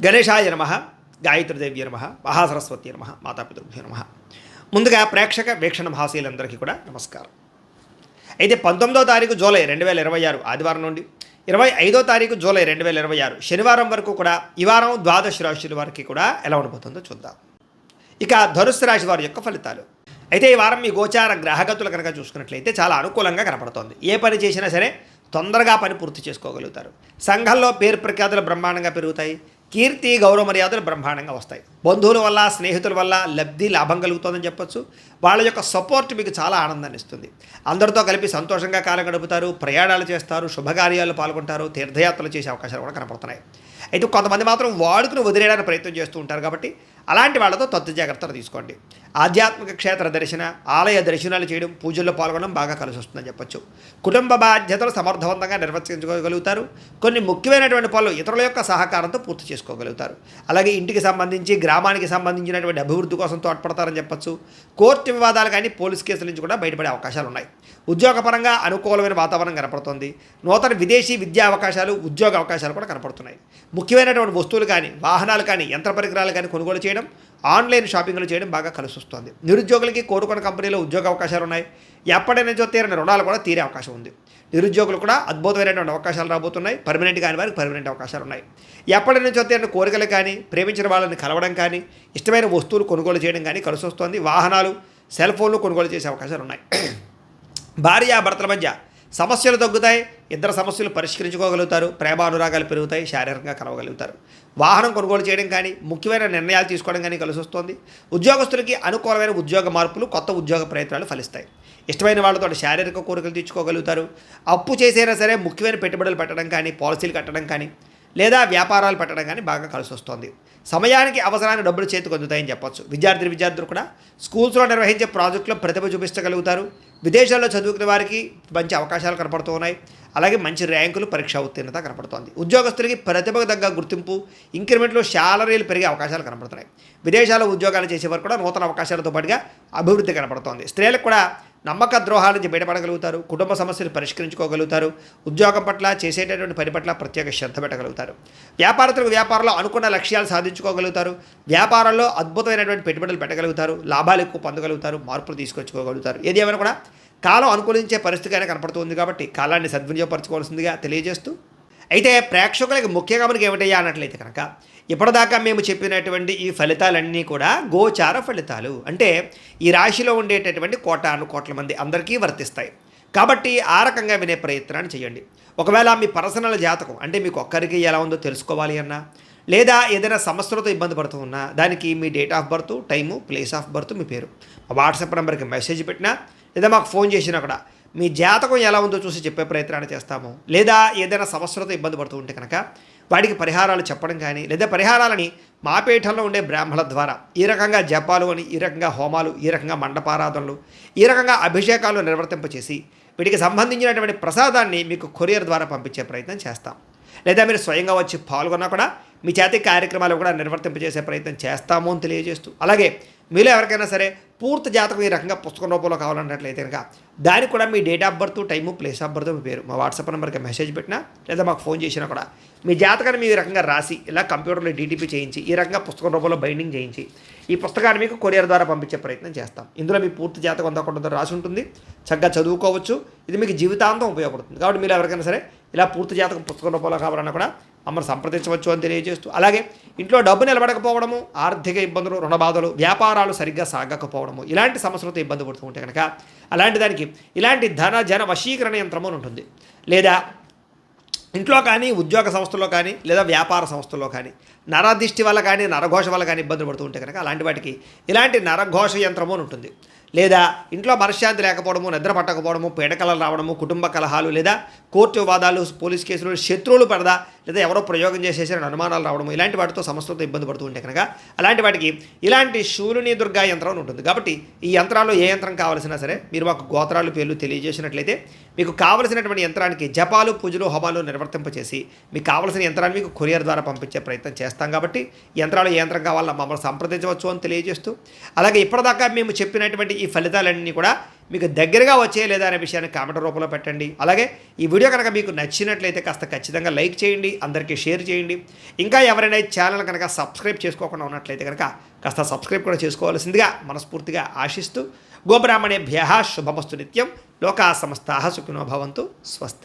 గణేశాయ నమః, గాయత్రీదేవ్య నమః, మహాసరస్వతి నమః, మాతాపితృభ్యో నమః. ముందుగా ప్రేక్షక వీక్షణ మహాశీలందరికీ కూడా నమస్కారం. అయితే 19వ తారీఖు జూలై 2026 ఆదివారం నుండి 25వ తారీఖు జూలై 2026 శనివారం వరకు కూడా ఈ వారం ద్వాదశ రాశుల వారికి కూడా ఎలా ఉండబోతుందో చూద్దాం. ఇక ధనుస్సు రాశి వారి యొక్క ఫలితాలు. అయితే ఈ వారం మీ గోచార గ్రహగతులు కనుక చూసుకున్నట్లయితే చాలా అనుకూలంగా కనపడుతోంది. ఏ పని చేసినా సరే తొందరగా పని పూర్తి చేసుకోగలుగుతారు. సంఘంలో పేరు ప్రఖ్యాతులు బ్రహ్మాండంగా పెరుగుతాయి. కీర్తి గౌరవ మర్యాదలు బ్రహ్మాండంగా వస్తాయి. బంధువుల వల్ల స్నేహితుల వల్ల లబ్ధి లాభం కలుగుతుందని చెప్పొచ్చు. వాళ్ళ యొక్క సపోర్ట్ మీకు చాలా ఆనందాన్ని ఇస్తుంది. అందరితో కలిపి సంతోషంగా కాలం గడుపుతారు, ప్రయాణాలు చేస్తారు, శుభకార్యాలు పాల్గొంటారు, తీర్థయాత్రలు చేసే అవకాశాలు కూడా కనపడుతున్నాయి. అయితే కొంతమంది మాత్రం వాడుకుని వదిలేయడానికి ప్రయత్నం చేస్తూ ఉంటారు. కాబట్టి అలాంటి వాళ్ళతో తత్తు జాగ్రత్తలు తీసుకోండి. ఆధ్యాత్మిక క్షేత్ర దర్శన, ఆలయ దర్శనాలు చేయడం, పూజల్లో పాల్గొనడం బాగా కలిసి వస్తుందని చెప్పొచ్చు. కుటుంబ బాధ్యతలు సమర్థవంతంగా నిర్వర్తించుకోగలుగుతారు. కొన్ని ముఖ్యమైనటువంటి పనులు ఇతరుల యొక్క సహకారంతో పూర్తి చేసుకోగలుగుతారు. అలాగే ఇంటికి సంబంధించి, గ్రామానికి సంబంధించినటువంటి అభివృద్ధి కోసం తోడ్పడతారని చెప్పచ్చు. కోర్టు వివాదాలు కానీ పోలీస్ కేసుల నుంచి కూడా బయటపడే అవకాశాలు ఉన్నాయి. ఉద్యోగపరంగా అనుకూలమైన వాతావరణం కనపడుతుంది. నూతన విదేశీ విద్యా అవకాశాలు, ఉద్యోగ అవకాశాలు కూడా కనపడుతున్నాయి. ముఖ్యమైనటువంటి వస్తువులు కానీ, వాహనాలు కానీ, యంత్ర పరికరాలు కానీ కొనుగోలు చేయడం, ఆన్లైన్ షాపింగ్లు చేయడం బాగా కలిసి వస్తుంది. నిరుద్యోగులకి కోరుకున్న కంపెనీలో ఉద్యోగ అవకాశాలు ఉన్నాయి. ఎప్పటి నుంచో తీరని రుణాలు కూడా తీరే అవకాశం ఉంది. నిరుద్యోగులు కూడా అద్భుతమైనటువంటి అవకాశాలు రాబోతున్నాయి. పర్మనెంట్ కాని వారికి పర్మనెంట్ అవకాశాలు ఉన్నాయి. ఎప్పటి నుంచో తీరని కోరికలు కానీ, ప్రేమించిన వాళ్ళని కలవడం కానీ, ఇష్టమైన వస్తువులు కొనుగోలు చేయడం కానీ కలిసి వస్తుంది. వాహనాలు, సెల్ ఫోన్లు కొనుగోలు చేసే అవకాశాలు ఉన్నాయి. భార్యాభర్తల మధ్య సమస్యలు తగ్గుతాయి. ఇద్దరు సమస్యలు పరిష్కరించుకోగలుగుతారు. ప్రేమానురాగాలు పెరుగుతాయి. శారీరకంగా కలవగలుగుతారు. వాహనం కొనుగోలు చేయడం కానీ, ముఖ్యమైన నిర్ణయాలు తీసుకోవడం కానీ కలిసి వస్తుంది. ఉద్యోగస్తులకి అనుకూలమైన ఉద్యోగ మార్పులు, కొత్త ఉద్యోగ ప్రయత్నాలు ఫలిస్తాయి. ఇష్టమైన వాళ్ళతో శారీరక కోరికలు తీర్చుకోగలుగుతారు. అప్పు చేసైనా సరే ముఖ్యమైన పెట్టుబడులు పెట్టడం కానీ, పాలసీలు కట్టడం కానీ, లేదా వ్యాపారాలు పెట్టడం కానీ బాగా కలిసి వస్తుంది. సమయానికి అవసరానికి డబ్బులు చేతికి అందుతాయని చెప్పొచ్చు. విద్యార్థులు కూడా స్కూల్స్లో నిర్వహించే ప్రాజెక్టులో ప్రతిభ చూపించగలుగుతారు. విదేశాల్లో చదువుకునే వారికి మంచి అవకాశాలు కనపడుతూ ఉన్నాయి. అలాగే మంచి ర్యాంకులు, పరీక్షా ఉత్తీర్ణత కనపడుతోంది. ఉద్యోగస్తులకి ప్రతిభకు తగ్గ గుర్తింపు, ఇంక్రిమెంట్లు, శాలరీలు పెరిగే అవకాశాలు కనపడుతున్నాయి. విదేశాల్లో ఉద్యోగాలు చేసేవారు కూడా నూతన అవకాశాలతో పాటుగా అభివృద్ధి కనపడుతోంది. స్త్రీలకు కూడా నమ్మక ద్రోహాల నుంచి బయటపడగలుగుతారు. కుటుంబ సమస్యలు పరిష్కరించుకోగలుగుతారు. ఉద్యోగం పట్ల, చేసేటటువంటి పని పట్ల ప్రత్యేక శ్రద్ధ పెట్టగలుగుతారు. వ్యాపారస్తులకు వ్యాపారంలో అనుకున్న లక్ష్యాలు సాధించుకోగలుగుతారు. వ్యాపారంలో అద్భుతమైనటువంటి పెట్టుబడులు పెట్టగలుగుతారు. లాభాలు ఎక్కువ పొందగలుగుతారు. మార్పులు తీసుకొచ్చుకోగలుగుతారు. ఏది ఏమైనా కూడా కాలం అనుకూలించే పరిస్థితిగానే కనపడుతుంది. కాబట్టి కాలాన్ని సద్వినియోగపరచుకోవాల్సిందిగా తెలియజేస్తూ, అయితే ప్రేక్షకులకి ముఖ్యంగా మనకి ఏమిటయ్యా అన్నట్లయితే కనుక, ఇప్పటిదాకా మేము చెప్పినటువంటి ఈ ఫలితాలన్నీ కూడా గోచార ఫలితాలు. అంటే ఈ రాశిలో ఉండేటటువంటి కోట్ల మంది అందరికీ వర్తిస్తాయి. కాబట్టి ఆ రకంగా వినే ప్రయత్నాన్ని చేయండి. ఒకవేళ మీ పర్సనల్ జాతకం అంటే మీకు ఒక్కరికి ఎలా ఉందో తెలుసుకోవాలి అన్నా, లేదా ఏదైనా సమస్యలతో ఇబ్బంది పడుతూ ఉన్నా, దానికి మీ date of birth, time, place of birth, మీ పేరు మా వాట్సాప్ నెంబర్కి మెసేజ్ పెట్టినా, లేదా మాకు ఫోన్ చేసినా కూడా మీ జాతకం ఎలా ఉందో చూసి చెప్పే ప్రయత్నాన్ని చేస్తాము. లేదా ఏదైనా సమస్యలతో ఇబ్బంది పడుతూ ఉంటే కనుక వాటికి పరిహారాలు చెప్పడం కానీ, లేదా పరిహారాలని మా పీఠంలో ఉండే బ్రాహ్మణుల ద్వారా ఈ రకంగా జపాలు అని, ఈ రకంగా హోమాలు, ఈ రకంగా మండపారాధనలు, ఈ రకంగా అభిషేకాలు నిర్వర్తింపచేసి వీటికి సంబంధించినటువంటి ప్రసాదాన్ని మీకు కొరియర్ ద్వారా పంపించే ప్రయత్నం చేస్తాం. లేదా మీరు స్వయంగా వచ్చి పాల్గొన్నా కూడా మీ చేతి కార్యక్రమాలు కూడా నిర్వర్తింపజేసే ప్రయత్నం చేస్తాము అని తెలియజేస్తూ, అలాగే మీలో ఎవరికైనా సరే పూర్తి జాతకం ఈ రకంగా పుస్తకం రూపంలో కావాలన్నట్లయితే కనుక దానికి కూడా మీ date of birth, time, place of birth, మీ పేరు మా వాట్సాప్ నెంబర్కి మెసేజ్ పెట్టినా, లేదా మాకు ఫోన్ చేసినా కూడా మీ జాతకాన్ని మీ రకంగా రాసి ఇలా కంప్యూటర్లో డీటీపీ చేయించి ఈ రకంగా పుస్తకం రూపంలో బైండింగ్ చేయించి ఈ పుస్తకాన్ని మీకు కొరియర్ ద్వారా పంపించే ప్రయత్నం చేస్తాం. ఇందులో మీ పూర్తి జాతకం అంతా కొంత రాసి ఉంటుంది. చక్కగా చదువుకోవచ్చు. ఇది మీకు జీవితాంతం ఉపయోగపడుతుంది. కాబట్టి మీరు ఎవరికైనా సరే ఇలా పూర్తి జాతకం పుస్తకం రూపంలో కావాలన్నా కూడా మమ్మల్ని సంప్రదించవచ్చు అని తెలియజేస్తూ, అలాగే ఇంట్లో డబ్బు నిలబడకపోవడము, ఆర్థిక ఇబ్బందులు, రుణ బాధలు, వ్యాపారాలు సరిగ్గా సాగకపోవడము, ఇలాంటి సమస్యలతో ఇబ్బంది పడుతూ ఉంటే కనుక అలాంటి దానికి ఇలాంటి జన వశీకరణ యంత్రము ఉంటుంది. లేదా ఇంట్లో కానీ, ఉద్యోగ సంస్థల్లో కానీ, లేదా వ్యాపార సంస్థల్లో కానీ నరదిష్టి వల్ల కానీ, నరఘోష వల్ల కానీ ఇబ్బందులు పడుతూ ఉంటే కనుక అలాంటి వాటికి ఇలాంటి నరఘోష యంత్రము అని ఉంటుంది. లేదా ఇంట్లో మనశ్శాంతి లేకపోవడము, నిద్ర పట్టకపోవడము, పీడకలలు రావడము, కుటుంబ కలహాలు, లేదా కోర్టు వివాదాలు, పోలీస్ కేసులు, శత్రువులు పడదా, లేదా ఎవరో ప్రయోగం చేసేసిన అనుమానాలు రావడము, ఇలాంటి వాటితో సమస్యలతో ఇబ్బంది పడుతూ ఉంటే కనుక అలాంటి వాటికి ఇలాంటి శూలిని దుర్గా యంత్రం అని ఉంటుంది. కాబట్టి ఈ యంత్రాల్లో ఏ యంత్రం కావాల్సినా సరే మీరు మాకు గోత్రాలు, పేర్లు తెలియజేసినట్లయితే మీకు కావలసినటువంటి యంత్రానికి జపాలు, పూజలు, హోమాలు నిర్వర్తింపచేసి మీకు కావలసిన యంత్రాన్ని మీకు కొరియర్ ద్వారా పంపించే ప్రయత్నం చేస్తాం. కాబట్టి యంత్రాలు ఏ యంత్రం కావాలన్నా మమ్మల్ని సంప్రదించవచ్చు అని తెలియజేస్తూ, అలాగే ఇప్పటిదాకా మేము చెప్పినటువంటి ఈ ఫలితాలన్నీ కూడా మీకు దగ్గరగా వచ్చే లేదా అనే విషయాన్ని కామెంట్ రూపంలో పెట్టండి. అలాగే ఈ వీడియో కనుక మీకు నచ్చినట్లయితే కాస్త ఖచ్చితంగా లైక్ చేయండి, అందరికీ షేర్ చేయండి. ఇంకా ఎవరైనా ఛానల్ కనుక సబ్స్క్రైబ్ చేసుకోకుండా ఉన్నట్లయితే కనుక కాస్త సబ్స్క్రైబ్ కూడా చేసుకోవాల్సిందిగా మనస్ఫూర్తిగా ఆశిస్తూ గోబ్రాహ్మణేభ్యః శుభమస్తు నిత్యం. లోకా సమస్తాః సుఖినో భవంతు. స్వస్తి.